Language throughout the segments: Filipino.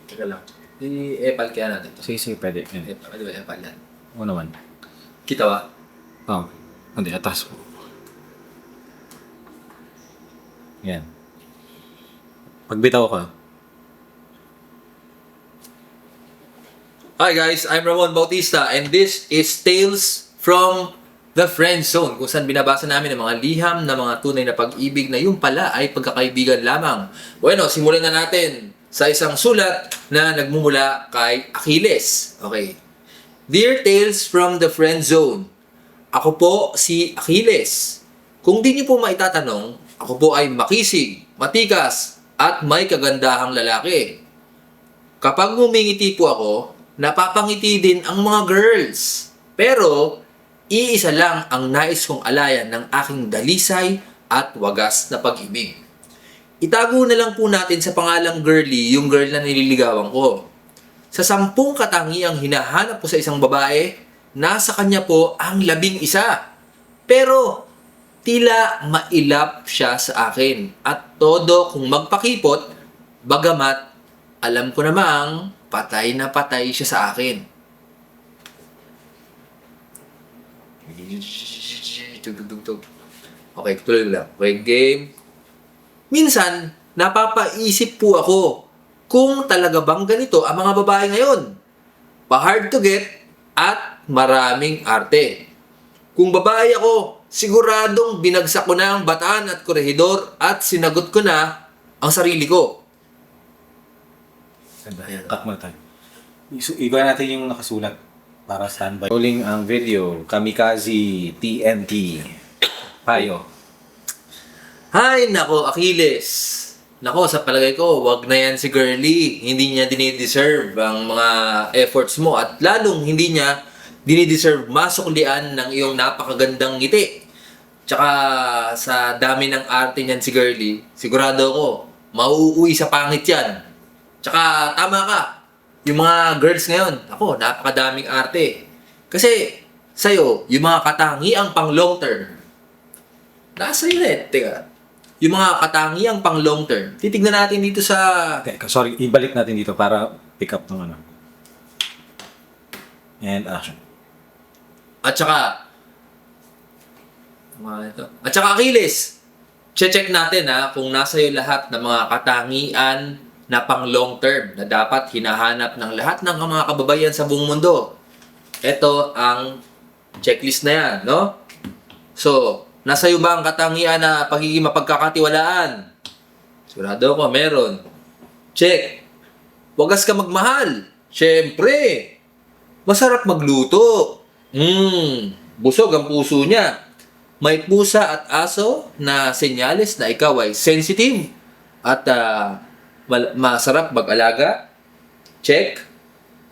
Teka lang. I-epal kaya natin to. Sige, pwede. Yan. Pwede ba epal yan? Oo naman. Kita ba? Oo. Hindi, atas mo. Yan. Pagbitaw ka. Hi guys, I'm Ramon Bautista and this is Tales from the Friend Zone, kung saan binabasa namin ang mga liham na mga tunay na pag-ibig na yung pala ay pagkakaibigan lamang. Bueno, simulan na natin sa isang sulat na nagmumula kay Achilles. Okay. Dear Tales from the Friend Zone, ako po si Achilles. Kung di niyo po maitatanong, ako po ay makisig, matikas, at may kagandahang lalaki. Kapag ngumingiti po ako, napapangiti din ang mga girls. Pero, iisa lang ang nais kong alayan ng aking dalisay at wagas na pag-ibig. Itago na lang po natin sa pangalang Girly yung girl na nililigawan ko. Sa 10 katangiang hinahanap ko sa isang babae, nasa kanya po ang 11. Pero, tila mailap siya sa akin at todo kung magpakipot, bagamat alam ko namang patay na patay siya sa akin. Okay, tuloy lang. Okay, game. Minsan, napapaisip po ako kung talaga bang ganito ang mga babae ngayon. Pa-hard to get at maraming arte. Kung babae ako, siguradong binagsak ko na ang bataan at korehidor at sinagot ko na ang sarili ko. Ganda. Cut muna tayo. Iba natin yung nakasulat para standby. Rolling ang video. Kamikaze TNT. Payo. Hay, nako, Achilles. Nako, sa palagay ko, wag na yan si Girly. Hindi niya dinideserve ang mga efforts mo at lalong hindi niya dinideserve masuklian ng iyong napakagandang ngiti. Tsaka sa dami ng arte niyan si Girly, sigurado ako, mauuwi sa pangit yan. Tsaka tama ka, yung mga girls ngayon, ako, napakadaming arte. Kasi sa'yo, yung mga katangiang pang long term, nasa yun eh. Teka, yung mga katangiang pang long term, titignan natin dito sa... Okay, sorry, ibalik natin dito para pick up ng ano. And action. At saka, Achilles, check natin kung nasa iyo lahat ng mga katangian na pang long term na dapat hinahanap ng lahat ng mga kababayan sa buong mundo. Ito ang checklist na yan, no? So, nasa iyo ba ang katangian na pagiging mapagkakatiwalaan? Sigurado ko, meron. Check. Wagas ka magmahal. Siyempre. Masarap magluto. Busog ang puso niya. May pusa at aso na senyales na ikaw ay sensitive at masarap mag-alaga. Check.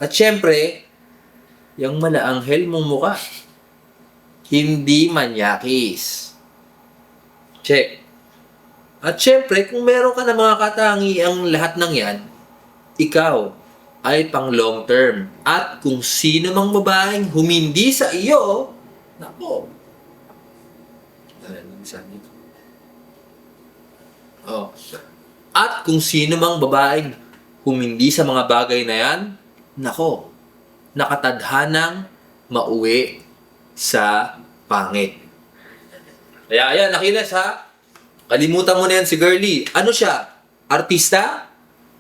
At syempre, yung malaanghel mong mukha. Hindi manyakis. Check. At syempre, kung meron ka na mga katangiang lahat ng yan, ikaw ay pang long term. At kung sino mang babaeng humindi sa iyo, nako. Oh. At kung sino mang babaeng humindi sa mga bagay na yan, nako, nakatadhanang mauwi sa pangit. Kaya ayan, Achilles ha. Kalimutan mo na yan si Girly. Ano siya? Artista?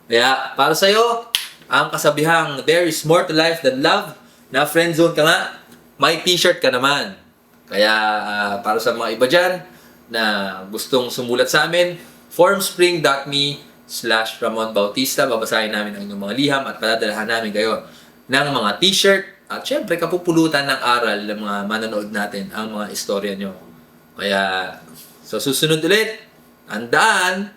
Kaya para sa'yo, ang kasabihang there is more to life than love, na friend zone ka nga, may t-shirt ka naman. Kaya para sa mga iba dyan na gustong sumulat sa amin, formspring.me/Ramon Bautista. Babasahin namin ang inyong mga liham at padadalahan namin kayo ng mga t-shirt at syempre kapupulutan ng aral ng mga manonood natin ang mga istorya nyo. Kaya sa susunod ulit, andaan,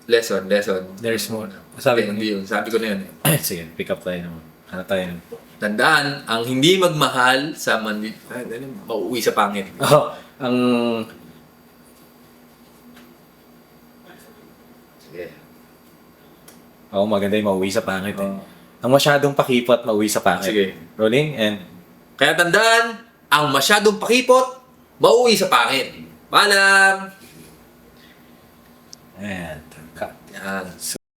lesson. There's more. Sabi ko Hindi yun. Sabi ko na yun. Sige, pick up tayo naman. Ano tayo naman? Tandaan, ang hindi magmahal sa mauuwi sa pangit. Oh, ang... Sige. Oo, maganda yung mauwi sa pangit eh. Ang masyadong pakipot, mauwi sa pangit. Sige. Rolling and... Kaya tandaan, ang masyadong pakipot, mauuwi sa pangit. Paalam! And... Cut. Yan.